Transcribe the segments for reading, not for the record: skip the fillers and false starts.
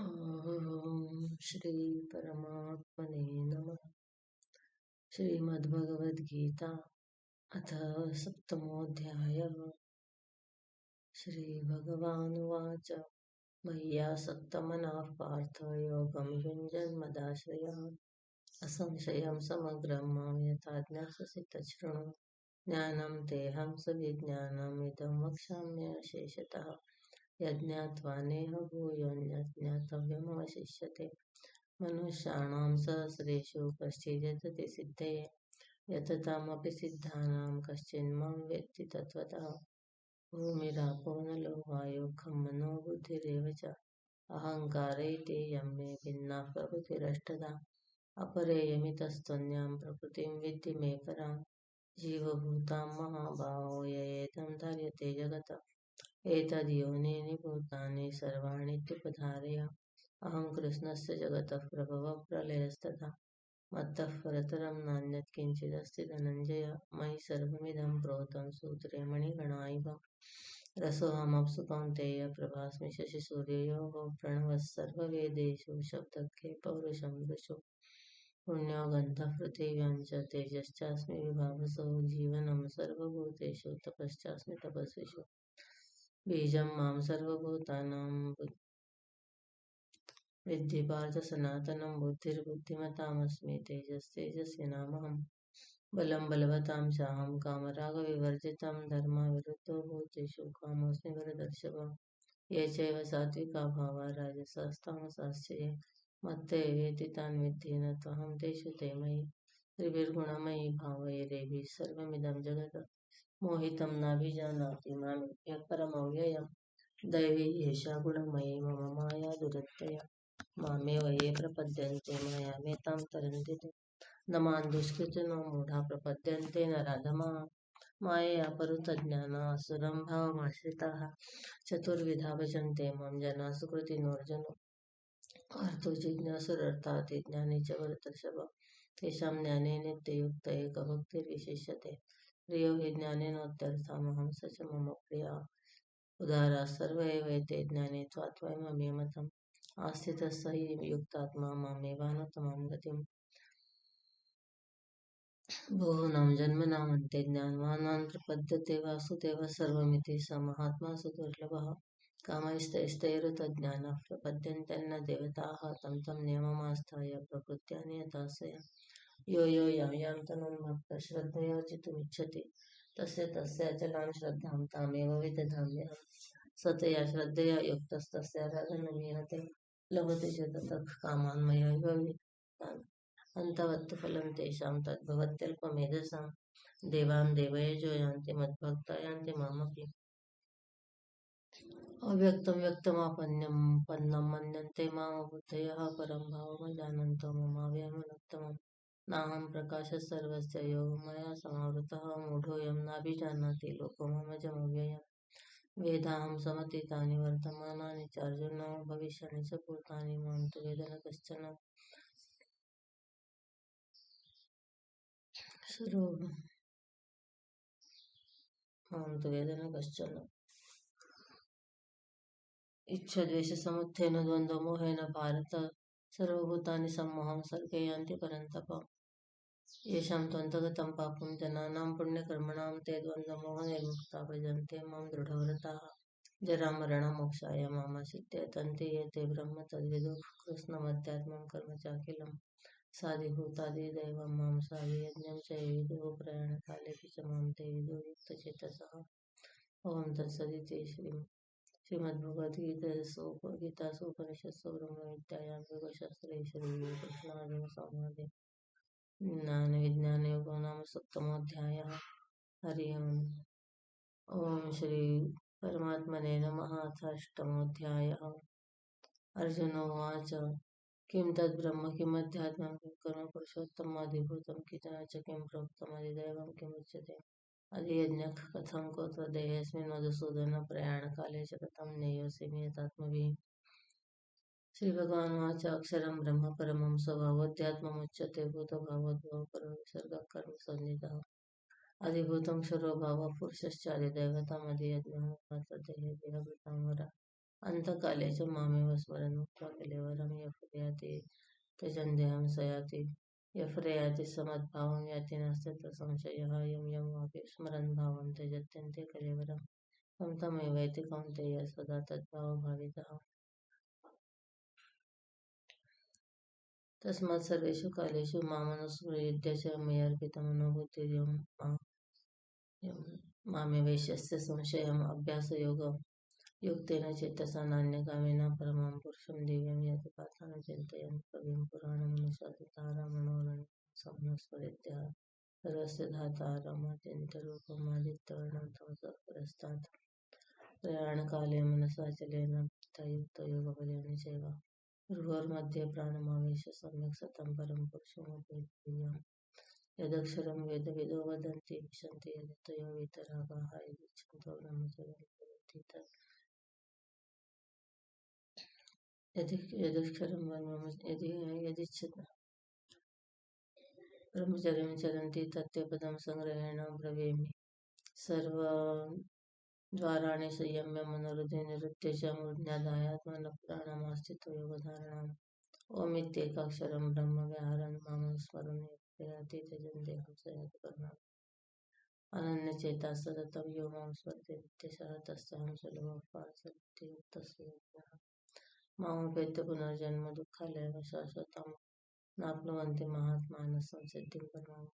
ॐ श्री परमात्मने नमः। श्रीमद्भगवद्गीता अथ सप्तमोऽध्यायः। श्रीभगवानुवाच मय्यासक्तमनः पार्थ योगं युञ्जन्मदाश्रयान् असंशयं समग्रं मां यथा ज्ञास्यसि तच्छृणु। ज्ञानं तेऽहं सविज्ञानम् इदं वक्ष्याम्यशेषतः यज्ञात्वा नेह भूयोऽन्यत् ज्ञातव्यमवशिष्यते। मनुष्याणां सहस्रेषु कश्चिद्यतति सिद्धये यततामपि सिद्धानां कश्चिन्मां वेत्ति तत्त्वतः। भूमिरापो नलो वायुः खं मनो बुद्धिरेव च अहङ्कार इत्ययं मे भिन्नाः प्रकृतिरष्टधा। अपरेयमितस्त्वन्यां प्रकृतिं विद्धि मे परां जीवभूतां महाबाहो ययेदं धार्यते जगत् एतद्योनीनि भूतानि सर्वाणीत्युपधारय। अहं कृष्णस्य जगतः प्रभवः प्रलयस्तथा मत्तः परतरं नान्यत् किञ्चिदस्ति धनञ्जय। मयि सर्वमिदं प्रोतं सूत्रे मणिगणा इव रसोऽहमप्सु कौन्तेय प्रभास्मि शशिसूर्ययोः प्रणवः सर्ववेदेषु शब्दखे पौरुषं दृशो पुण्यो गन्धः पृथिव्यां च तेजश्चास्मि विभावसो जीवनं सर्वभूतेषु तपश्चास्मि तपस्विषु बीजं मां सर्वभूतानां विद्धि पार्थ सनातनं बुद्धिर्बुद्धिमतामस्मि तेजस्तेजस्विनामहं बलं बलवतां चाहं कामरागविवर्जितं धर्मविरुद्धो भूतेषु कामोऽस्मि भरतर्षभ। ये चैव सात्विका भावा राजसास्तामसाश्च ये मत्ते वेति तान् विद्धि न त्वहं तेषु ते मयि। त्रिभिर्गुणमयी भावैरेभिः सर्वमिदं जगत् मोहितं नाभिजानाति मामेव परमव्ययम्। दैवी एषा गुणमयी मम माया दुरत्यया मामेव ये प्रपद्यन्ते मायामेतां तरन्ति ते। न मां दुष्कृतिनो मूढा प्रपद्यन्ते नराधमाः मायया परुतज्ञाना असुरं भावमाश्रिताः। चतुर्विधा भजन्ते मां जनाः सुकृतिनोऽर्जुन आर्तो जिज्ञासुरर्थात् ज्ञानी च भरतर्षभ। तेषां ज्ञाने नित्ययुक्त एकभक्तिर्विशिष्यते प्रियो हि ज्ञानेनोत्यर्थमहं स च मम प्रियः। उदारा सर्व एवैते ज्ञाने त्वात्वयममे मतम् आस्थितः स हि युक्तात्मा मामेवानुत्तमां गतिम्। बहूनां जन्मनामन्ते ज्ञानवानां प्रपद्यते वासुदेवः सर्वमिति स महात्मा सुदुर्लभः। कामैस्तैस्तैरुतज्ञानाः प्रपद्यन्तेन्न देवताः तं तं नियममास्थाय प्रकृत्या नियतास्य यो यो यां यां तनुं भक्तः श्रद्धया चितुमिच्छति तस्य तस्याचलां श्रद्धां तामेव विदधाम्यहम्। स तया श्रद्धया युक्तस्तस्याराधनमीहते लभते च ततः कामान् मयैव विहितान्। अन्तवत्तु फलं तेषां तद्भवत्यल्पमेधसां देवान् देवयजो यान्ति मद्भक्ता यान्ति मामपि। अव्यक्तं व्यक्तमापन्नं पन्नं मन्यन्ते मामबुद्धयः परं भावमजानन्तो ममाव्ययमनुत्तमम्। नाहं प्रकाशः सर्वस्य योगमया समावृतः मूढोऽयं नाभिजानाति लोको ममजमव्ययम्। वेदाहं समतीतानि वर्तमानानि चार्जुन भविष्याणि च भूतानि मां तु वेद न कश्चन। सर्वो मां तु वेद न कश्चन। इच्छद्वेषसमुत्थेन द्वन्द्वमोहेन भारत सर्वभूतानि सम्मोहं सर्गे यान्ति परन्तप। येषां त्वन्तगतं पापं जनानां पुण्यकर्मणां ते द्वन्द्वमोहनिर्मुक्ता भजन्ते मां दृढव्रताः। जरामरणमोक्षाय मामाश्रित्य यतन्ते ये ते ब्रह्म तद्विदुः कृत्स्नमध्यात्मं कर्म चाखिलं साधिभूतादिदैवं मां साधियज्ञं च ये विदुः प्रयाणकालेऽपि च मां ते विदुः युक्तचेतसः। ॐ तत्सदिति श्रीमद्भगवद्गीतासु उपनिषत्सु ब्रह्मविद्यायां योगशास्त्रे श्रीकृष्णार्जुनसंवादे ज्ञानविज्ञानयोगो नाम सप्तमोऽध्यायः। हरि ओम्। ॐ श्री परमात्मने नमः। अथ अष्टमोऽध्यायः। अर्जुन उवाच किं तद्ब्रह्म किमध्यात्मं किं कर्म पुरुषोत्तमाधिभूतं किञ्चन च किं प्रोक्तमधिदैवं किमुच्यते अधियज्ञः कथं कोऽत्र देहेऽस्मिन् मधुसूदन प्रयाणकाले च कथं ज्ञेयोऽसि नियतात्मभिः। श्रीभगवानुवाच अक्षरं ब्रह्म परमं स्वभावोऽध्यात्ममुच्यते भूतभावोद्भवः परः विसर्गः कर्मसंज्ञितः अधिभूतं क्षरो भावः पुरुषश्चादिदैवतामधियज्ञः मात्र देहे देहभृतां वरा अंतकाले च मामेव स्मरन् मुक्त्वा कलेवरं यः प्रयाति त्यजन्देहं स याति यः प्रयाति समद्भावं याति नास्त्यत्र संशयः यं यं वापि स्मरन् भावं त्यजत्यन्ते कलेवरं तं तमेवैति कौन्तेय सदा तद्भावभावितः। तस्मात् सर्वेषु कालेषु मामनुस्मृत्य च मय्यर्पितमनो बुद्धिर्यं मामेवैष्यस्य संशयम् अभ्यासयोगं युक्तेन चेतसा नान्यकामेन परमं पुरुषं दिव्यं यत् पार्थानं चिन्तयन् कविं पुराणमनुशासितारमणोरण्यं समनुस्मृत्य सर्वस्य धातारमचिन्त्यरूपमादित्यवर्णं तमसः पुरस्तात् प्रयाणकाले मनसा चलेन युक्तो योगबलेन चैव भ्रुवोर्मध्ये प्राणमावेश्य सम्यक् सतं परं पुरुषमुपैति यदक्षरं वेदविदो वदन्ति विशन्ति यदितयो वीतरागाः यदिच्छन्तो ब्रह्मचर्यं कुर्वन्ति तत् यदक्षरं यदिच्छत् ब्रह्मचर्यं चरन्ति तत्ते पदं संग्रहेण ब्रवीमि सर्वद्वाराणि संयम्य मनोहृदय निरुद्य च मूर्ध्याधायात्मनः प्राणमास्थितो योगधारणाम् ओमित्येकाक्षरं ब्रह्म व्याहरन् मामनुस्मरन् प्रयाति त्यजन्देहं स याति परमाम् अनन्यचेता सततं यो मां स्मरति नित्यशः तस्याहं सुलभः पार्थसारथियुक्तस्य योगिनः मामुपेत्य पुनर्जन्म दुःखालयः शाश्वतं नाप्नुवन्ति महात्मानः संसिद्धिं परमाम्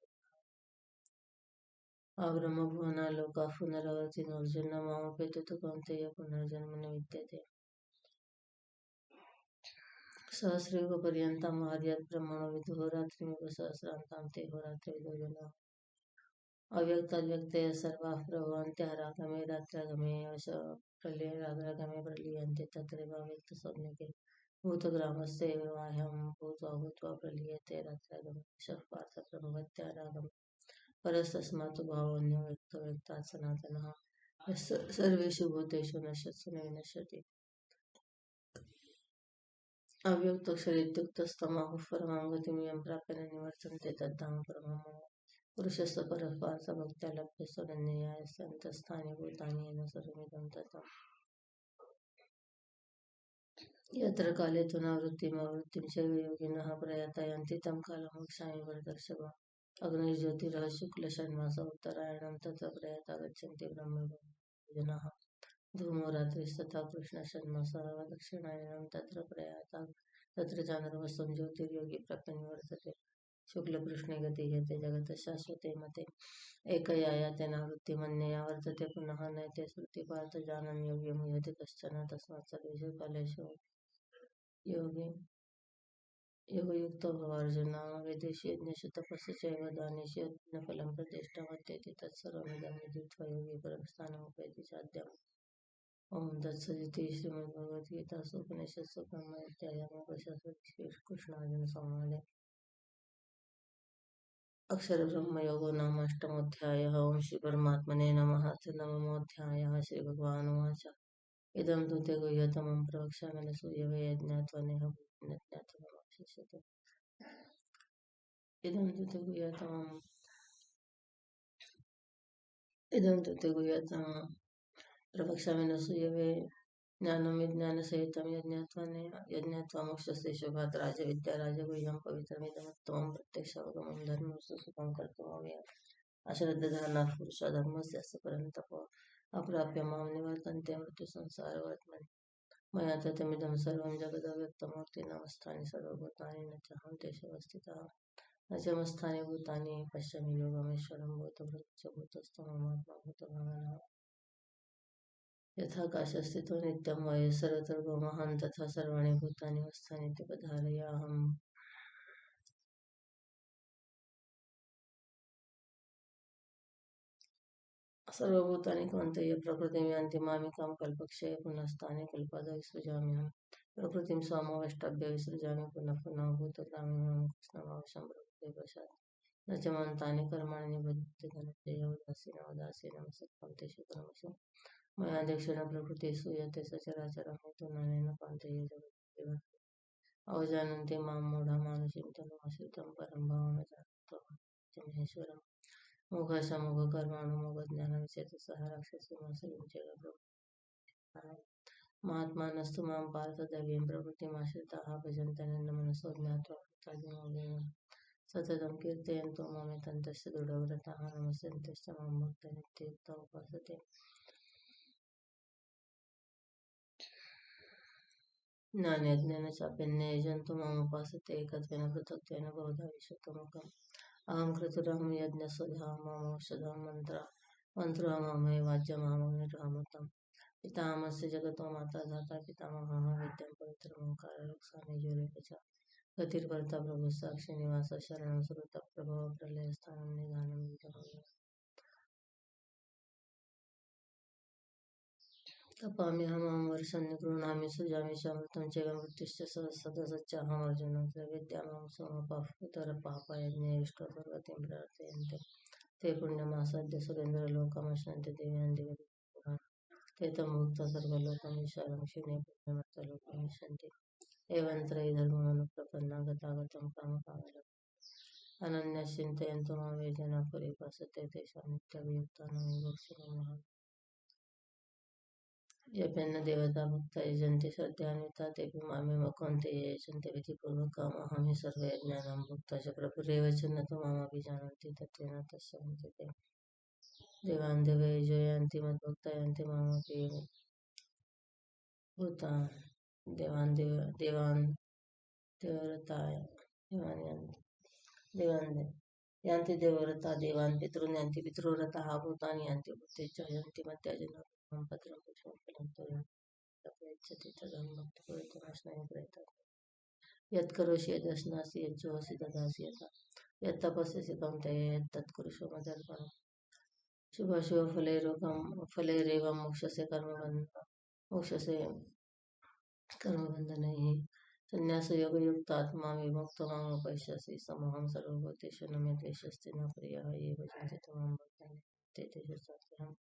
ब्रह्मभुवना लोकाः पुनरावर्तिनोऽर्जुन मामुपेत्य तु कौन्तेय पुनर्जन्म न विद्यते सहस्रयुगपर्यन्तं महर्यत् ब्रह्मणो विदुः रात्रिमिव सहस्रान्तां ते होरात्रविदो जनाः अव्यक्ताद्व्यक्तयः सर्वाः प्रभवन्त्यारागमे रात्रागमे वश प्रलयरागमे प्रलीयन्ते तत्रैव अव्यक्तसंज्ञके भूतग्रामस्यैव बाह्यं भूत्वा भूत्वा प्रलीयते रात्रागमे वशः पार्थ प्रभवत्यारागमे परस्तस्मात् भावोऽन्यो व्यक्तो व्यक्तात् सनातनः यः सर्वेषु भूतेषु नश्यत्सु न विनश्यति अव्यक्तोऽक्षरेत्युक्तस्तमाहुः परमां गतिं यं प्राप्य न निवर्तन्ते तद्धाम परमं मम पुरुषस्य परः पार्थ भक्त्या लभ्यस्वनन्यया यस्यान्तःस्थानि भूतानि येन सर्वमिदं ततम् यत्र काले तु नावृत्तिमवृत्तिं चैव योगिनः प्रयाता यान्ति तं कालं वक्ष्यामि भरतर्षभ अग्निर्ज्योतिरः शुक्लषण्मास उत्तरायणं तत्र प्रयाता गच्छन्ति ब्रह्मजनाः धूमो रात्रिस्तथा कृष्णषण्मासः दक्षिणायनं तत्र प्रयाता तत्र चान्द्रमसं ज्योतिर्योगी प्राप्य निवर्तते शुक्लकृष्णे गतीयते जगतः शाश्वते मते एकया यातेनावृत्तिमन्यया वर्तते पुनः नैते श्रुति पार्थ जानन् योग्यं यदि कश्चन तस्मात् सर्वेषु कालेषु योगयुक्तो भवार्जुन वेदेषु यज्ञेषु तपस्सु चैव दानेषु यज्ञफलं प्रतिष्ठावत्येति तत्सर्वमिदं विदित्वा योगी परमस्थानमुपैति चाद्यम् ॐ तत्सदिति श्रीमद्भगवद्गीतासु उपनिषत्सु ब्रह्मविद्यायां योगशास्त्रे श्रीकृष्णार्जुनसंवादे अक्षरब्रह्मयोगो नाम अष्टमोऽध्यायः। ओं श्रीपरमात्मने नमः। अथ नवमोऽध्यायः। श्रीभगवानुवाच इदं तु ते गुह्यतमं प्रवक्ष्यामि न सूयवे यज्ञात्वा नेह ज्ञातव्यमवशिष्यते। इदं तु ते गुह्यतमं प्रवक्ष्यामि न सूयवे ज्ञानं विज्ञानसहितं यज्ञात्वा मोक्षस्य शुभात् राजविद्या राजगुह्यं पवित्रमिदमुत्तमं प्रत्यक्षावगमं धर्मं सुखं कर्तुमव्ययम् अश्रद्धधानाः पुरुषा धर्मस्यास्य परन्तपो अप्राप्य मां निवर्तन्ते मृत्युसंसारवर्त्मनि मया ततमिदं सर्वं जगदव्यक्तमूर्तिनामस्थानि सर्वभूतानि न चाहं तेषु अवस्थितः न च मत्स्थानि भूतानि पश्यामि योगमेश्वरं भूतभृत् च भूतस्थो ममात्मा भूतभावनः यथाकाशस्थितो नित्यं वायुः सर्वत्र भौमहान् तथा सर्वाणि भूतानि मत्स्थानीति पधारयाहम् सर्वभूतानि कौन्तेय प्रकृतिं यान्ति मामिकां कल्पक्षये पुनः स्थाने कल्पादौ विसृजाम्यहम् प्रकृतिं स्वामवष्टाभ्य विसृजामि पुनः पुनः भूतग्रामं कृष्णमावशं प्रकृतिवशात् न च मां तानि कर्माणि निबध्यते धनञ्जय उदासीनवदासीनं सत्त्वं तेषु कर्मसु मया दक्षिण प्रकृतिः सूयते सचराचरं हेतु नानेन कौन्तेय जगद्देव अवजानन्ति मां मूढा मानुषीं तनुमाश्रितं परं भावं न जानन्तो महेश्वरम् मोघशमोघकर्माणो मोघज्ञानं चेतसः राक्षसीमासुरीं चैव महात्मानस्तु मां पार्थ दैवीं प्रवृत्तिमाश्रिताः भजन्तः मनसो ज्ञात्वा कृताज्ञोऽव्ययम् सततं कीर्तयन्तो मामेतन्तश्च दृढव्रताः नमस्यन्तश्च मां भक्तनित्ययुक्ता उपासते। ज्ञानेन चाप्यन्ये जन्तु मामुपासते एकत्वेन पृथक्त्वेन बहुधा विश्वतोमुखम् अहं कृतुरहं यज्ञस्वधा मामौषधं मन्त्रो वाज्यमामनिर्हामतम् पितामहस्य जगतो माता धाता पितामहः विद्यं पवित्रमोङ्कारः च गतिर्भर्ता प्रभुः साक्षी निवासः शरणं सुहृतः प्रभवः प्रलयस्थानं निधानं विद्यमानः तपाम्यहं वर्षं निगृह्णामि सृजामि चामृतं चैव मृत्युश्च सदसच्चाहम् अर्जुनं त्रैविद्यामहं सोमपापयज्ञे इष्टो दुर्गतिं प्रार्थयन्ते ते पुण्यमासाद्य सुरेन्द्रलोकमश्नन्ति दिव्यान् दिव्यपुरान् ते तं भुक्त्वा सर्वलोकं विशालं क्षीणे पुण्यमत्तलोकं विशन्ति एवं त्रयी धर्ममनुप्रपन्ना गतागतं कामकामलम् अनन्यश्चिन्तयन्तो मां ये जनाः परिभासते तेषां नित्यभियुक्तानां विभक्ष्यामः यज्ञ देवता भक्ता यजन्ति श्रद्धयान्विता तेऽपि मामेव कौन्तेय यजन्ति विधिपूर्वकम् अहं हि सर्वयज्ञानां भुक्ता च प्रभुरेव च न तु मामपि जानन्ति तत्त्वेन तस्यान्ति ते देवान् देवैर्यो यान्ति मद्भक्ता यान्ति मामपि भूतान् देवान् देवव्रताय देवान् यान्ति देवव्रता देवान् पितॄन् यान्ति पितृव्रताः भूतानि यान्ति भूते च यान्ति मद्याजनं भद्रं पुष्पं फलं तोयं प्रयच्छति तदहं भक्तपुरतनाशनाय प्रयतः यत्करोषि यदश्नासि यज्जोषि ददासि यथा यत्तपस्यसि कौन्तेय यत्तत्कुरुषो मदर्पणम् फलैरेव मोक्षसे कर्मबन्धनैः संन्यासयोगयुक्तात्मा विमुक्तो मामुपैष्यसि समहं सर्वभूतेषु न मे द्वेषस्ति न प्रियः ये भजन्ति त्वां भक्तानि ते तेजस्सात्वहम्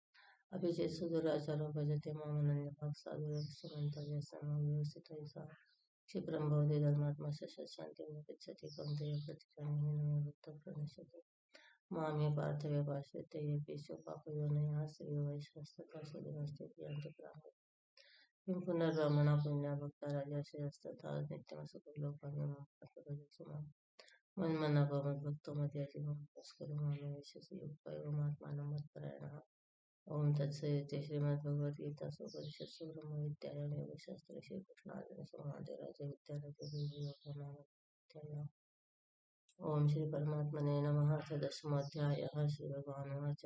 अपि चेत् सुदुराचारो भजते मामनन्यभाक् साधुरस्तु मन्तव्यसमव्यवस्थितो सा क्षिप्रं भवति धर्मात्मा शान्तिं न गच्छति कौन्तेय प्रतिजानीहि न मे भक्तः प्रणश्यति मां ये पार्थव्यपाश्रिते येऽपि स्वपापयोनयः स्त्रियो वैश्यस्तथा सुदिनस्ते यान्ति प्राङ्गत् किं पुनर्ब्रह्मणा पुण्या भक्ता राजर्षयस्तथा नित्यमसुखलोकानि मां भजसु मां मन्मनाभवद्भक्तो मद्याजी मां तस्करो मामेष्यसि युक्तो एवमात्मानं मत्परायणः ओम तत्सदिति श्रीमद्भगवद्गीतासु उपनिषत्सु ब्रह्मविद्यायां योगशास्त्रे श्रीकृष्णार्जुनसंवादे राजविद्यारजयोगो नाम अध्यायः। ओम श्री परमात्मने नमः। अथ दशमोऽध्यायः। श्रीभगवानुवाच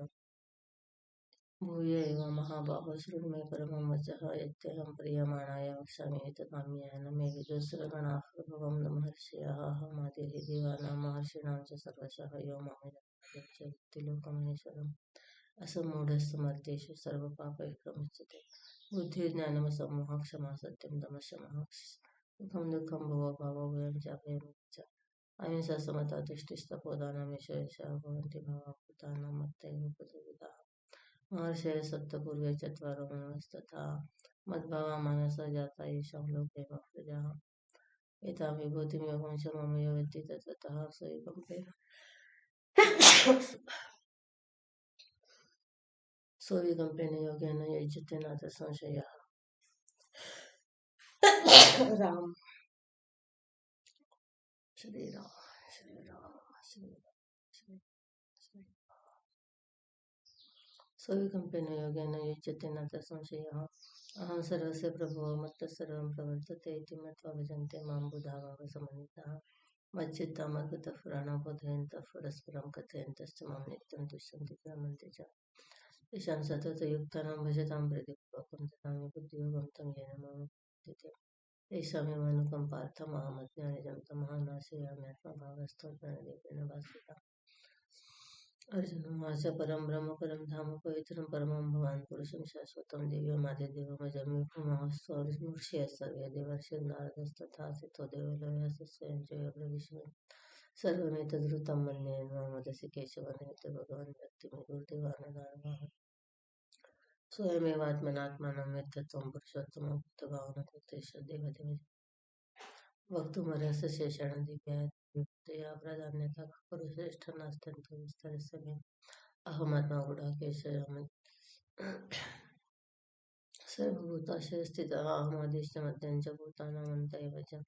भूय एव महाबाहो शृणु मे परमं वचः यत्यहं प्रीयमाणाय वक्ष्यामि हितकाम्याय न मे विदुषगणाः प्रभवं न महर्षयः अहमादिर्हि देवानां महर्षीणां च सर्वशः यो मामेवं लोकमहेश्वरम् असमूढस्तमर्थेषु सर्वपापैः प्रमुच्यते बुद्धिर्ज्ञानमसम्मोहः क्षमा सत्यं दमः शमः सुखं दुःखं भवो भावो भयं चाभयं च अहिंसा समता तुष्टिस्तपोदानामेष यशः भवन्ति भावाभूतानां मत्तैव प्रतिविधाः महर्षयः सप्तपूर्वे चत्वारो मनवस्तथा मद्भावा मानसा जाता येषां लोके प्रजाः एतां विभूतिं योगं च मम यो वेत्ति तत्त्वतः स एकं सोऽविकम्पेन योगेन युज्यते नाथ संशयः। राम श्री राम श्री राम श्री सोऽविकम्पेन योगेन युज्यते नाथ संशयः। अहं सर्वस्य प्रभुः मत्तः सर्वं प्रवर्तते इति मत्वा भजन्ते मां बुधाः भावसमन्विताः मच्चित्ता मद्गतः पुराणं बोधयन्तः परस्परं कथयन्तश्च मां नित्यं तुष्यन्ति प्रणमन्ति च तेषां सततयुक्तानां भजतां प्रतिपूर्वकं ददामि बुद्धियोगं तं येन मां प्रपद्यते तेषामेवानुकम्पार्थमहमज्ञानिजं तमः नाशयाम्यात्मभावस्थो ज्ञानदीपेन भास्वता। अर्जुनोवाच परं ब्रह्म परं धाम पवित्रं परमं भवान् पुरुषं शाश्वतं दिव्यमादिदेवमजं विभुमस्त्वमूर्षयः सर्वे देवर्षिः नारदस्तथा सितो देवलोकः स्वयं च ब्रवीष्यन् सर्वमेतद्रुतं मन्ये मां वदसि केशव निमित्ते भगवान् भक्तिमेतुर्देवानदानवः स्वयमेवात्मनात्मानं वेत्थ त्वं पुरुषोत्तमं भक्तभावनकृतेश्वरदेवदेव वक्तुमर्हस्य शेषेण दिव्यतया प्राधान्यता पुरुषेष्ठ नास्त्यन्तो विस्तरस्य मे अहमात्मा गुडाकेश सर्वभूताशय स्थितः अहमादिश्च भूतानामन्त एव च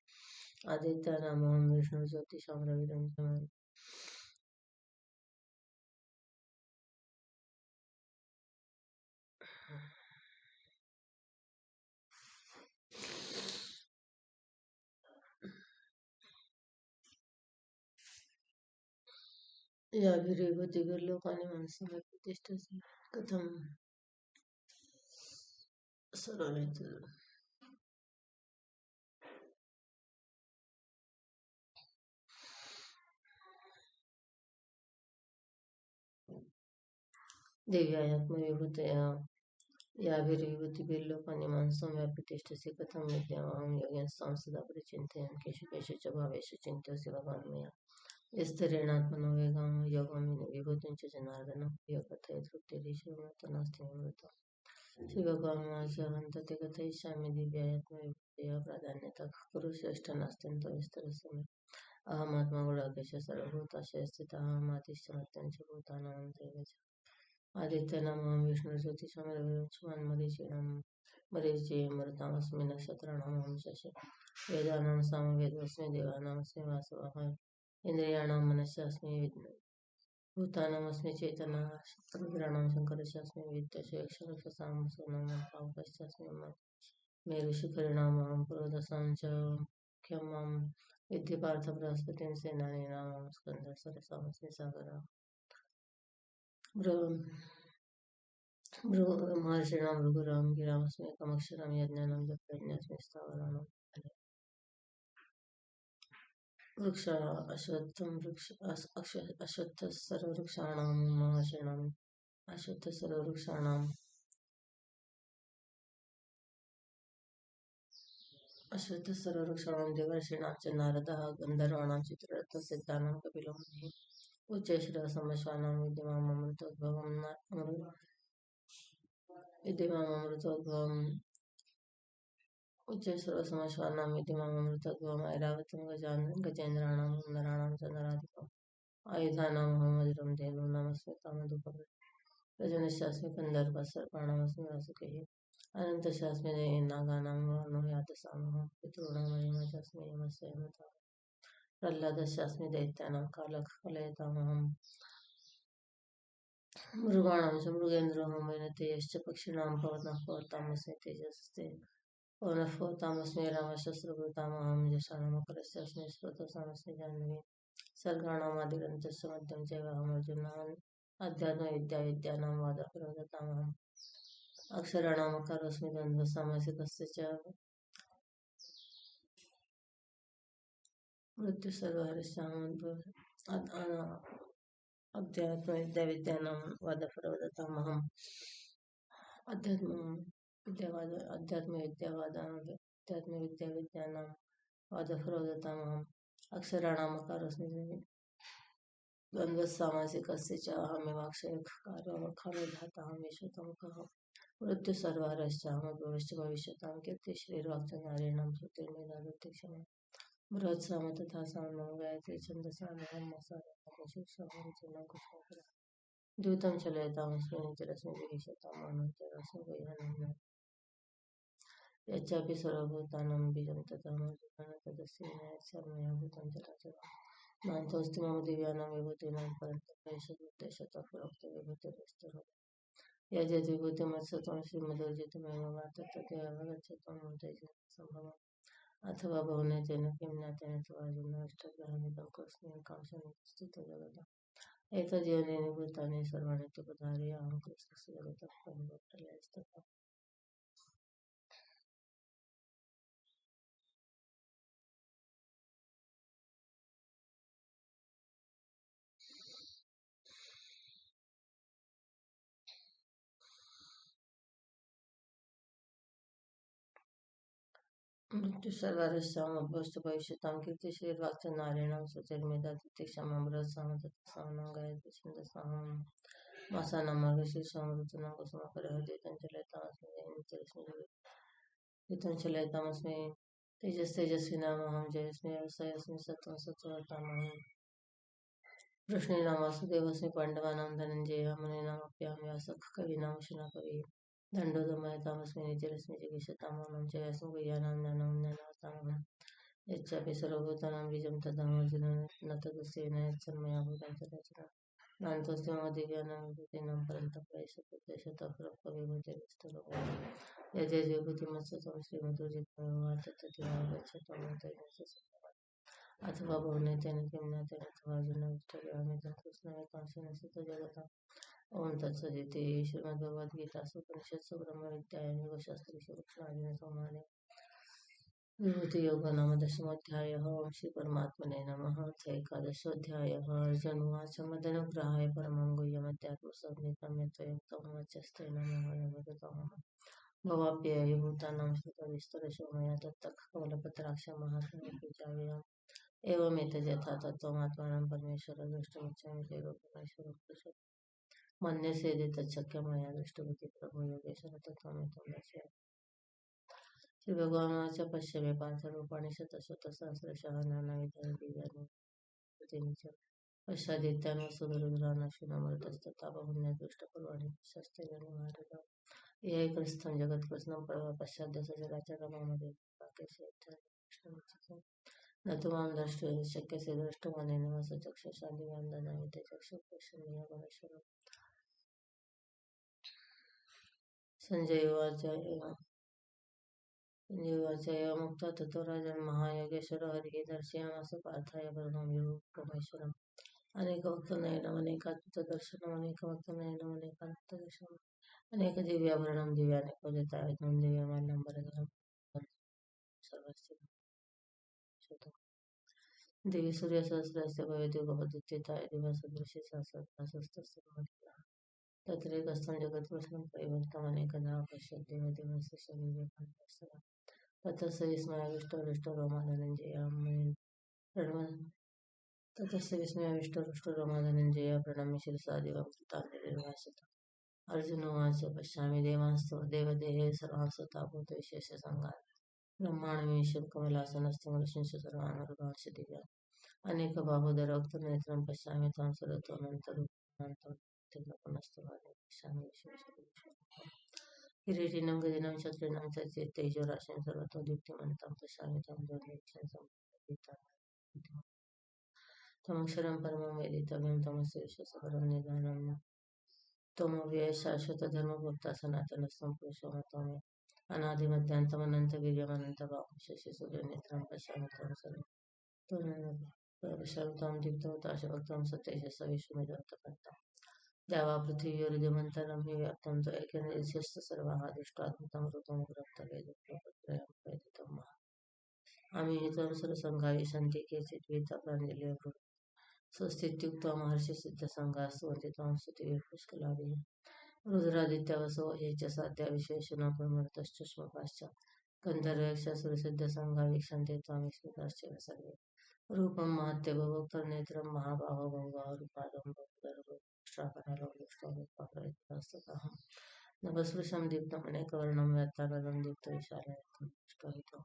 आदित्यानामहं विष्णुर्ज्योतिषां रविरंशम् याभिरेवतिभिर्लोकानि मनसः प्रतिष्ठसि कथं सर्वमिति दिव्यात्मविभूतया याभिर्विभूतिभिर्लोकानि मनसं व्याप्य कथं विद्यामहं योगिनस्तां सदा परिचिन्तयन् केषु केषु च भावेषु चिन्त्योऽसि भगवान् मया विस्तरेणात्मनो वेगां योगं विभूतिं च जनार्दन योगकथय तृप्तिरीश्वरमत नास्ति ममृतम् श्रीभगवानुवाच ते कथयिष्यामि दिव्यात्मविभूतयः प्राधान्यतः कुरु श्रेष्ठ नास्त्यन्तविस्तरस्य मे अहमात्मा गुडाकेश सर्वभूताशय स्थितः अहमादिश्च मत्यञ्च भूतानामन्तर्य च आदित्यनामहं विष्णुज्योतिषमरविरंशमान् मरीचि मरुतामस्मि नक्षत्राणामहं शशि वेदानां सामवेदोऽस्मि देवानामस्मि वासवः इन्द्रियाणां मनश्चास्मि भूतानामस्मि चेतना रुद्राणां शङ्करश्चास्मि वित्तशेषरक्षसां पावकश्चास्मि मेरुशिखरिणामहं पुरोदशां च मुख्यं मां विद्धि पार्थ बृहस्पतिं सेनानीनां स्कन्दः सरसामस्मि सागरः महर्षिणां भृगुरां गिरामस्म्येकमक्षरं यज्ञानां जपयज्ञस्मि स्थावराणां वृक्ष अश्वत्थः सर्ववृक्षाणां महर्षीणाम् अश्वत्थः सर्ववृक्षाणां देवर्षीणां च नारदः गन्धर्वाणां चित्ररथसिद्धानां कपिलो मुनिः उच्चैश्रवसमश्वानां विद्यमाममृतोद्भवम् उच्चैश्रवसमश्वानां विद्यमाममृतोद्भवम् ऐरावतं गजेन्द्राणां नराणां च नराधिपम् आयुधानामहं वज्रं धेनूनामस्मि कामधुकम् रजनीशास्मि कन्दर्पः सर्पाणामस्मि वासुकिः अनन्तशास्मि नागानां वर्णो यातसामहं पितॄणामयमचास्मि यमस्य यमता प्रह्लादशास्मि दैत्यानां कालः कलयतामहं मृगाणां च मृगेन्द्रोऽहं वैनतेयश्च पक्षिणां पवनः पवतामस्मि तेजस्ते पवनः पवतामस्मि रामशस्त्रभृतामहं यशानमकरश्चास्मि स्रोतसामस्मि जाह्नवी सर्गाणामादिरन्तश्च मध्यं चैवाहमर्जुनान् अध्यात्मविद्यानां वादप्रवदतामहम् अक्षराणामकारोऽस्मि द्वन्द्वसामासिकस्य च मृत्युसर्वहरश्चामध्यात्मविद्यानां वादप्रवदतामहम् अध्यात्मविद्याविद्यानां वादप्रवदतामहम् अक्षराणामकारोऽस्मि द्वन्द्वसामासिकस्य च अहमेवाक्षयः धातः विश्वतमुखः मृत्युसर्वहरश्चामद्भवश्च भविष्यतां कीर्तिश्रीर्वाक्चन्द्रारेणां श्रुतिर्मेधा दत्तिक्षमा बृहत्साम तथा सामं गायत्री छन्दसामहं मसामहं कुष्माकरः द्यूतं चलयतामस्मि निचरस्मि विहिषतां मानोचरस्मि वैहनं यच्चापि सर्वभूतानां बीजं तथामर्जुनं तदस्य विनयस्यामया भूतं चराचरम् नान्तोऽस्ति मम दिव्यानां विभूतीनां परन्तपैषदुद्देशतः प्रोक्तविभूतिर्विस्तरः यद्यद्विभूतिमत्सत्त्वं श्रीमदर्जितमेव वा तत्तदेवावगच्छतं तेजसम्भवम् अथवा बहुनेतेन किं ज्ञातेन तवार्जुनाष्टग्रहमिदं कस्मिन् कांशनिस्थितो जगतः एतद्योनीनि भूतानि सर्वाणीत्युपधारय अहं कृष्णस्य जगतः प्रलयस्तथा मृत्युसर्वरस्यामुद्भवस्तु भविष्यतां कीर्तिश्रीर्वाक्चन्द्रारेणां श्रुतिर्मेधा दत्तिक्षमां बृहत्साम तथा सामनं गायत्री छन्दसामहं मासानां मार्गशीर्षों ऋतूनां कुसुमाकरः द्यूतं चलयतामस्मि तेजस्तेजस्विनामहं जयस्मि व्यवसायस्मि सत्त्वं सत्त्ववतामहं वृष्णीनां वासुदेवस्मि पाण्डवानां धनञ्जयः मुनीनामप्यां व्यासः कवीनां शुनकविः दण्डोदमयतामस्मि नित्यरश्मि चिकीर्षतामहं च यस्मि गुह्यानां ज्ञानं ज्ञानावतामहं यच्चापि सर्वभूतानां बीजं तदामर्जुन न तदस्येन यत्सन्मया भूतं चराचरं नान्तोऽस्ति मम दिव्यानां विभूतीनां परन्तपयशतप्रभविभूतिर्विस्तरो यद्यद्विभूतिमत्सतं श्रीमधुजित्तमेव तत्तद्विभागच्छतं अथवा बहुनेतेन किं ज्ञातेन अथवार्जुनविष्टव्यामितं कृष्णमेकांशेन श्रुतजगताम् ओम तत्सदिति श्रीमद्भगवद्गीतासु उपनिषत्सु ब्रह्मविद्यायां योगशास्त्रेषु कृष्णार्जुनसंवादे विभूतियोगो नाम दशमोऽध्यायः। ओम श्री परमात्मने नमः। अथ एकादशोऽध्यायः। अर्जुन उवाच मदनुग्रहाय परमं गुह्यमध्यात्मसंज्ञितं यत्त्वयोक्तं वचस्तेन मोहन भगवतामहं भवाप्ययभूतानां श्रुतविस्तरशो मया तत्तः कमलपत्राक्षमात्मने पूजाम्यहम् एवमेतद्यथा तत्त्वमात्मानं परमेश्वरं द्रष्टुमिच्छामि ते रूपमेश्वरं पुरुषं मन्यसे तच्छक्यं मया दृष्टमिति प्रभो योगेश्वर तत्त्वमेतं दर्शय। श्री भगवानुवाच पश्य मे पार्थरूपाणि शतशतसहस्रशः नानाविधानि दिव्यानि प्रतीनि च पश्यादित्यान् वसुरुद्रान् अश्विनमरुतस्तथा बहुन्य दृष्टपूर्वाणि पश्यस्तेयानि महारथ एकस्थं जगत्कृत्स्नं पश्यद्दशचराचरममदेवाकेशेत्यानि न तु मां द्रष्टुं शक्यसे द्रष्टुमनेन वसचक्षुषा दिव्यां ददामि ते चक्षुर्पश्यन्ति परमेश्वरम्। संजय उवाच एवमुक्त्वा ततो राजन् महायोगेश्वरो हरिः दर्शयामास पार्थाय परमं योगमेश्वरम् अनेकवक्त्रनयनम् अनेकवक्त्रनयनम् अनेकदिव्याभरणं दिव्यानेकोदितायुधं दिव्यमाल्याम्बरधरम् सर्वस्य दिवि सूर्यसहस्रस्य भवेद्युगपदुत्थिताय दिवसदृशे सहस्रभासस्तस्य भवति तत्रैकस्थं जगत्कृत्स्नं परिवर्तमनेकधा पश्यद्देवदेवस्य शरीरे ततः स विस्मयाविष्टो हृष्टो रोमा धनञ्जय प्रणम्य शिरसा दिवं कृताञ्जलिर्भाषत। अर्जुन उवाच पश्यामि देवांस्तव देवदेहे सर्वान् सताभूतविशेषसङ्गान् ब्रह्माण्डमीशं कमलासनस्थं ऋषींश्च सर्वान् मरुदांश्च दिव्यान् अनेकबाहुधरवक्त्रनेत्रं पश्यामि त्वां सरत्वनन्तरूपान्तं पुनस्तवानि पश्यामि विश्वेश्वरं किरीटिनं गदिनं चक्रिणं च तेजोराशिं सर्वतो दीप्तिमन्तं पश्यामि त्वां ज्योतिरक्षं संवित्तं त्वमक्षरं परमं वेदितव्यं त्वमस्य विश्वस्य निधानं त्वमव्ययः शाश्वतधर्मगुप्ता सनातनस्त्वं पुरुषो मतो मे अनादिमध्यान्तमनन्तवीर्यमनन्तबाहुं शशिसूर्यनेत्रं पश्यामि त्वं पश्यामि त्वां दीप्तहुताशवक्त्रं सतेजसा विश्वमिदन्तकर्ता द्यावा पृथिव्योरिदमन्तरं हि व्याप्तं त्वयैकेनैकस्य सर्वाः दृष्ट्वाद्भुतं रूपं गुरुप्तवेदं वेदितं महा आमीहि त्वं सुरसङ्घा विशन्ति केचित् भीता प्राञ्जलयो स्वस्तीत्युक्त्वा महर्षिसिद्धसङ्घाः स्तुवन्ति त्वां स्तुतिभिः पुष्कलाभिः रुद्रादित्यावसो ये च साध्या विशेषणा प्रमरुतश्चष्मकाश्च गन्धर्वयक्षासुरसिद्धसङ्घा वीक्षन्ते त्वां विस्मिताश्चैव सर्वे रूपं महत्ते बहुवक्त्रनेत्रं महाबाहो बहुबाहुरुपादं बहुधरवक्त्राकरालं दृष्ट्वा मुक्ताकरैस्ततः नभस्पृशं दीप्तमनेकवर्णं व्यात्ताननं दीप्तविशालनेत्रं दृष्ट्वा हि त्वं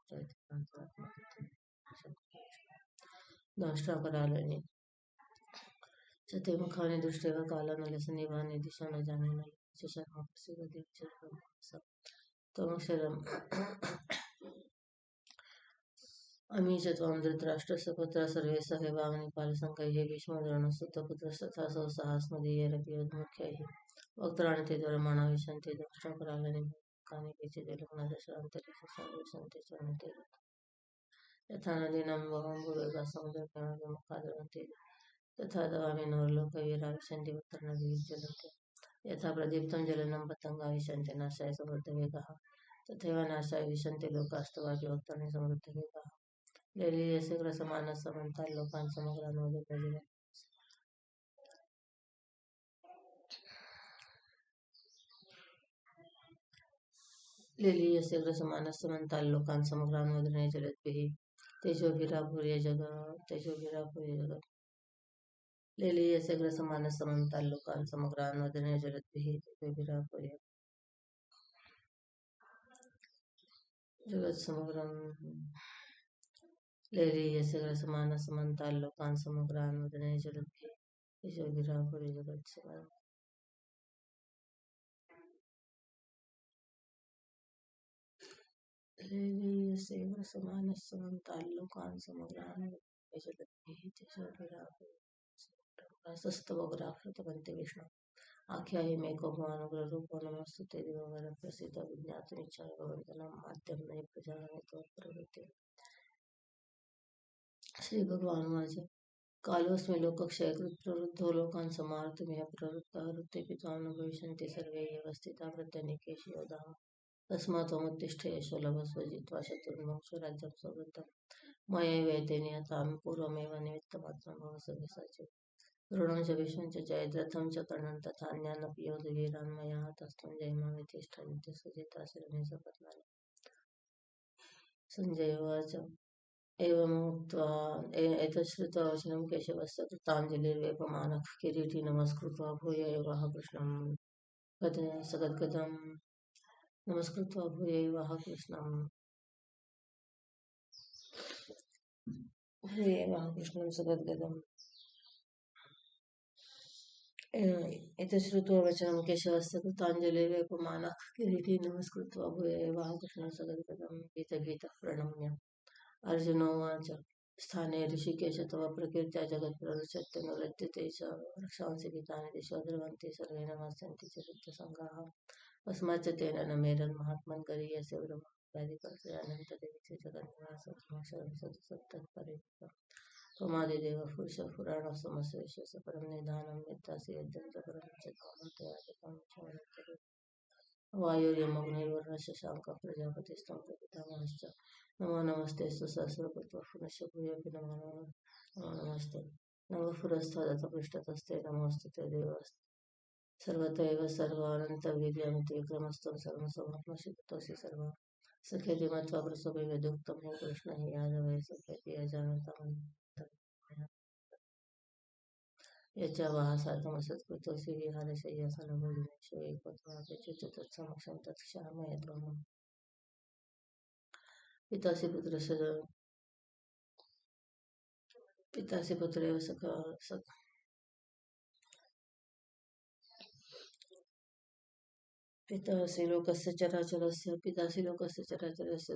दंष्ट्राकरालनि च ते मुखानि दृष्ट्वेव कालानलसन्निभानि दिशो न जाने न च शर्मा प्रसीददेवशरणं त्वमक्षरम् अमी च त्वां धृतराष्ट्रस्य पुत्राः सर्वे सहैवावनिपालसङ्घैः भीष्मद्रोणसुतपुत्रस्तथा सौसाहस्मदीयैरपि योधमुख्यैः वक्त्राणि ते दुर्मणा विशन्ति दंष्ट्राकरालनि मुखानि केचिद्विलग्नदशान्तरिक्षं विशन्ति चरणते यथा नदीनां बहवम्बुवेगाः समुद्रमेवाभिमुखा द्रवन्ति तथा दवामि नवलोकवीरा विशन्ति वक्त्रनदीज्वलन्ति यथा प्रदीप्तं जलनं पतङ्गा विशन्ति नाशाय समृद्धवेगाः तथैव नाशाय विशन्ति लोकास्तवापि वक्त्राणि समृद्धवेगाः लेलीयसे ग्रसमानः समन्ताल्लोकान् समग्रान् वदति लेलीयसे ग्रसमानः समन्ताल्लोकान् समग्रान् वदने जलद्भिः तेजोभिरापूर्य जगत् लेलीयसे ग्रसमानः समन्ताल्लोकान् समग्रान् वदने जलद्भिः तेजोभिरापूर्य जगत् समग्रं लेलीयसे ग्रसमानः समन्ताल्लोकान् समग्रान् वदने जलद्भिः तेजोभिरापूर्य जगत् समग्रं शरीरसेव समानस्समं ताल्लोकान् समग्रान् विजयते शस्तवग्राहृतवन्ते विष्णु आख्याहि मे को भवानुग्रह रूपो नमस्तुते देववर प्रसीद विज्ञातुमिच्छामि भवन्तनं माध्यं नये प्रजानामि त्वत्प्रवृत्ते। श्री भगवान वाच कालोऽस्मि लोकक्षयकृत् प्रवृद्धो लोकान् संहार्तुमिह प्रवृत्तः ऋतेऽपि त्वां न भविष्यन्ति सर्वे एव स्थिताः प्रत्यनीकेषु योधाः तस्मात् त्वमुत्तिष्ठ यशो लभस्व जित्वा शत्रुन्भुङ्क्ष्व राज्यं स्ववृत्तम् मयैवैते निहतां पूर्वमेव निमित्तमात्रं भव सव्यसाचिन् द्रोणं च भीष्मं च जयद्रथं च कर्णं तथान्यानपि योधवीरान् मया हतस्त्वं जयमामि तिष्ठन्त्यसुजितासि रणे सपत्नानि। सञ्जय उवाच एवमुक्त्वा एतत् श्रुत्वा वचनं केशवस्य कृताञ्जलिर्वेपमानः किरीटी नमस्कृत्वा भूय एवाह कृष्णं सगद्गदं नमस्कृत्वा भूय एवाह कृष्णं सगद्गदम् एतत् श्रुत्वा वचनं केशवस्य कृताञ्जलिर्वेपमानः किरीटी नमस्कृत्वा भूय एवाह कृष्णं सगद्गदं भीतभीतः प्रणम्य अर्जुनोवाच स्थाने ऋषिकेश तव प्रकीर्त्या जगत्प्रवृषत्य नृत्यते च रक्षांसि गीतानि दिशो ध्रुवन्ति सर्वे नमस्यन्ति च सिद्धसङ्गाः अस्माच्च तेन न मेरन्महात्मन् गरीयसे ब्रह्मव्याधिकर्षयानन्तदेवस्य जगन्निवासमक्षरं सत्तत्परे त्वमादिदेवः पुरुषः पुराणसमस्य विश्वस्य परं निधानं यत्तासि यद्यन्तरं च त्वमन्तयादिकं च वायुर्यमग्निर्वरुणशशाङ्कः प्रजापतिस्त्वं प्रपितामहश्च नमो नमस्ते सहस्रकृत्वः पुनश्च भूयोऽपि नमो नमस्ते नमः पुरस्तादथ पृष्ठतस्ते नमोऽस्तु ते देवस्ते सर्वत एव सर्वानन्तवीर्यमिति विक्रमस्त्वं सर्वं समात्मसिद्धोऽसि सर्वं सखेति मत्वा प्रसवेद्युक्तं हि कृष्ण हि यादवै सखेति यजानतं यच्च वाहसार्थमसत्कृतोऽसि विहारशय्यासनभोजनेषु एकत्वाप्यच्युत तत्समक्षं तत्क्षामय त्वम् पितासि पुत्रेव पितासि लोकस्य चराचरस्य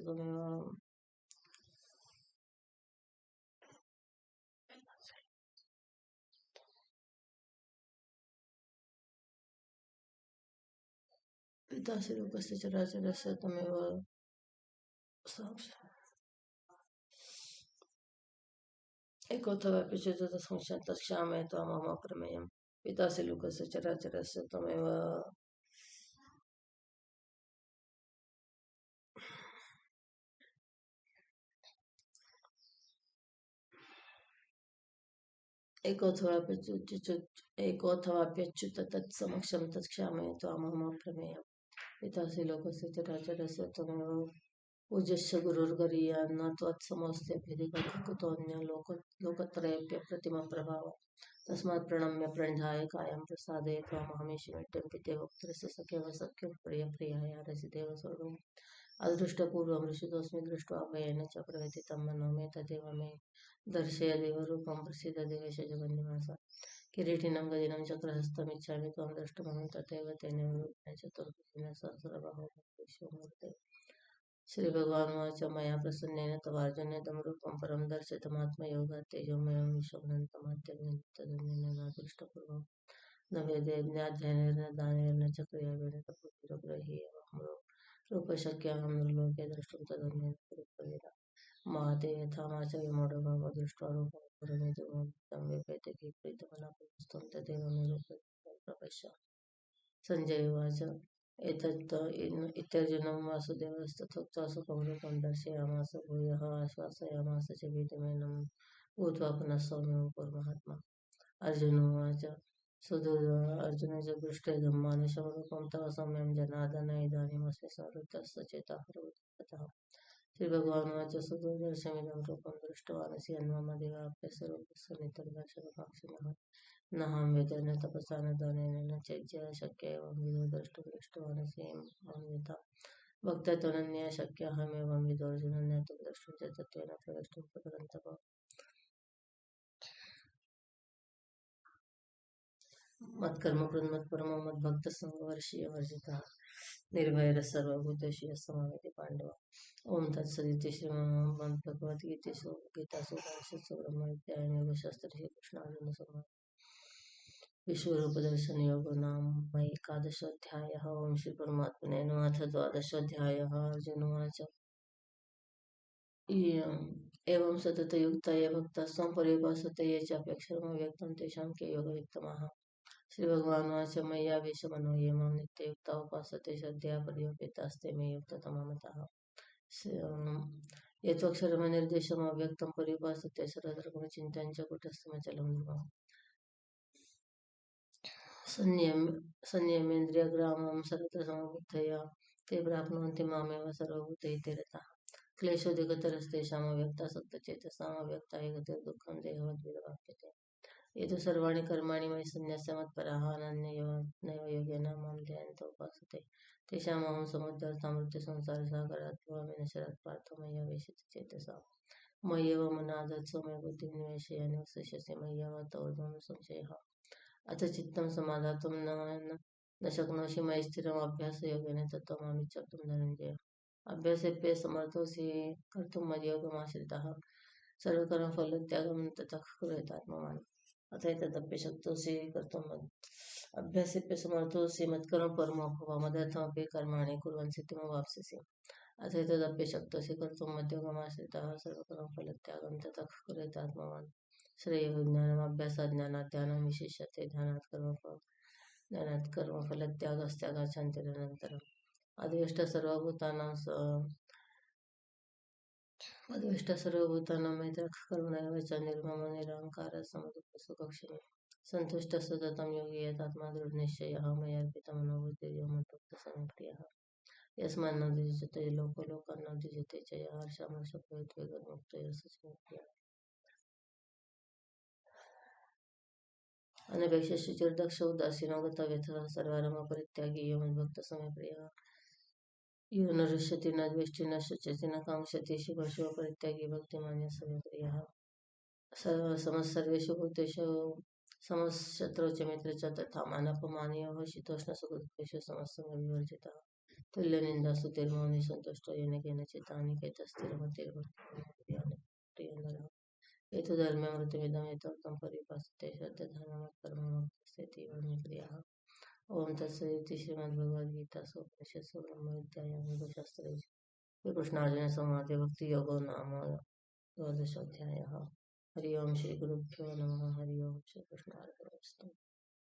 त्वमेव पितासि लोकस्य चराचरस्य त्वमेव एकोऽथवाप्यच्युत तत्समक्षं तत्क्षामय त्वामहम् अप्रमेयम् पितासि लोकस्य चराचरस्य त्वमेव एकोऽथवाप्यच्युत तत्समक्षं तत्क्षामय त्वामहम् अप्रमेयम् पितासि लोकस्य चराचरस्य त्वमेव पूज्यश्च गुरुर्गरीयान् न त्वत्समोऽस्त्यभ्यधिकः कुतोऽन्य लोकत्रयेऽप्यप्रतिमप्रभाव तस्मात् प्रणम्य प्रणिधाय कायं प्रसादये त्वामहमीशमीड्यं पितेव पुत्रस्य सखेव सख्युः प्रियप्रियाय रसिदेव स्वर्गम् अदृष्टपूर्वं ऋषितोऽस्मि दृष्ट्वा भयेन च प्रव्यथितं मनो मे तदेव मे दर्शय देवरूपं प्रसीद देवेश जगन्निवास किरीटिनं गदिनं चक्रहस्तमिच्छामि त्वां द्रष्टुमहं तथैव तेन रूपेण चतुर्भुजेन सहस्रबाहो विश्वमूर्ते। श्रीभगवानुवाच मया प्रसन्नेन तवार्जुनेदं रूपं परं दर्शितमात्मयोगात् तेजोमयं विश्वमनन्तमाद्यं तदन्येन नादृष्टपूर्वं न वेदेज्ञाध्ययनेन न दानेन च क्रियावेण तपोभिरुग्रही एवं रूपशक्याहं नृलोके द्रष्टुं तदन्येन कुरुष्ववेद मा ते यथा माचर्यमूढभावो दृष्ट्वा रूपं परमेदुर्मं तं विपेते प्रीतमनापस्तुं तदेव मे रूपं प्रपश्य। सञ्जय उवाच इत्यर्जुनं वासुदेवस्तथोक्त्वा सुखं रूपं दर्शयामास भूयः आश्वासयामास च भीतिमेनं भूत्वा पुनः सौम्यं कुर्महात्मा। अर्जुनोवाच अर्जुन च पृष्ठेदं मानुषं रूपं तव सौम्यं जनार्दन इदानीमस्मि संवृत्तः सचेतः प्रवृत्तः। श्रीभगवानुवाच सुदुर्दर्शमिदं रूपं दृष्टवानसि यन्मम देवाप्यस्य रूपस्य नितर्दर्शनकाङ्क्षिणः नाहं वेदेन न तपसा न दानेन न चैज्या शक्य एवं विदो द्रष्टुं दृष्टवानसि मां यथा भक्त्या त्वनन्या शक्याहमेवं विदोऽर्जुन ज्ञातुं द्रष्टुं च तत्त्वेन प्रवेष्टुं परन्तप। मत्कर्म कृन्मत्परमो मद्भक्त संवर्षीय वर्जितः निर्भय सर्वभूतेषु यस्समावेति पांडव. ओम तत्सदिति श्रीमद्भगवद्गीतेषु गीतासु उपनिषत्सु ब्रह्मविद्यायां योगशास्त्रे श्रीकृष्णार्जुन संवादे विश्वरूपदर्शन योगो नाम एकादशोऽध्यायः. ओम श्री परमात्मने नमः. अथ द्वादशोऽध्यायः. अर्जुन उवाच एवं सततयुक्ता ये भक्ताः स्वं पर्युपासते ये चाप्यक्षरमं व्यक्तं तेषां के योगवित्तमाः. श्रीभगवानुवाच मय्यावेशमनो ये मां नित्ययुक्ता उपासते श्रद्धया पर्युपेतास्ते मे युक्ततमा मताः. ये त्वक्षरमनिर्देशमव्यक्तं पर्युपासते सर्वधर्मचिन्तनं च कुटस्थमचलं ध्रुवम्. संयमेन्द्रियग्रामं सर्वत्र ते प्राप्नुवन्ति मामेव सर्वभूतैः ते रताः. क्लेशोऽधिकतरस्तेषामव्यक्तासक्तचेतसाम् अव्यक्ता हि गतिर्दुःखं देहवद्भिर्वाप्यते. ये तु सर्वाणि कर्माणि मयि सन्न्यस्य मत्पराः अनन्येनैव योगेन मां ध्यायन्तः उपासते तेषामहं समुद्धर्ता मृत्युसंसारसागरात् भवामि न शरत् पार्थ मय्यावेशितचेतसाम्. मय्येव मनाधत्स्व मे बुद्धिं निवेशय निवसिष्यसि मय्यावत ऊर्ध्वं संशयः. अथ चित्तं समाधातुं न शक्नोषि मयि स्थिरम् अभ्यासयोगेन ततो मामिच्छब्दं धनञ्जय. अभ्यासेऽप्यः समर्थोऽसि कर्तुं मद्योगमाश्रितः सर्वकर्मफलत्यागं ततः कुरुतात्मवान्. अथैतदप्यशक्तोऽसि कर्तुं अभ्यासेऽप्यः समर्थोऽसि मत्कर्म परमो भव मदर्थमपि कर्माणि कुर्वन् सिद्धिमवाप्स्यसि. अथैतदप्यशक्तोऽसि कर्तुं मद्योगमाश्रितः सर्वकर्मफलत्यागं ततः कुरुतात्मवान्. श्रेयो ज्ञानमभ्यासात् ज्ञानात् ध्यानं विशिष्यते ध्यानात् कर्मफलत्यागस्त्यागात् शान्तिरनन्तरम्. अद्वेष्टा सर्वभूतानां मैत्रः करुणैव च निर्ममो निरहङ्कारः समदुःखसुखक्षमी सन्तुष्टः सततं योगी यतात्मा दृढनिश्चयः मय्यर्पितमनो बुद्धिर्यो मद्भक्तः मे प्रियः. यस्मान्नो द्विजते लोको लोकान्नो द्विजते च यः हर्षामर्षभयोद्वेगैर्मुक्तो यः स मे प्रियः. अनपेक्षः शुचिर्दक्षो उदासीनो गतव्यथः सर्वारम्भपरित्यागी यो मद्भक्तः मे प्रियः. यो न हृष्यति न द्वेष्टि न शुचति न काङ्क्षति शुभशुभपरित्यागी भक्तिमान् यः स मे प्रियः. सर्वेषु भूतेषु समशत्रौ च मित्रे च तथा मानापमानयोः शीतोष्णसुखदुःखेषु समसंगविवर्जितः. तुल्यनिन्दास्तुतिर्मौनी सन्तुष्टो येन केनचित् हानिकैतस्थिरमतिर्भक्तिप्रियो ये तु धर्म्यमृतमिदं यथोक्तं पर्युपासते श्रद्धधानमत्परमोक्तस्तेऽतीव मे प्रियः. ओम तत्सदिति श्रीमद्भगवद्गीतासु उपनिषत्सु ब्रह्मविद्यायां योगशास्त्रे श्रीकृष्णार्जुन संवादे भक्तियोगो नाम द्वादशोऽध्यायः. हरि ओम श्री गुरुभ्यो नमः. हरि ओम श्री कृष्णार्पणमस्तु.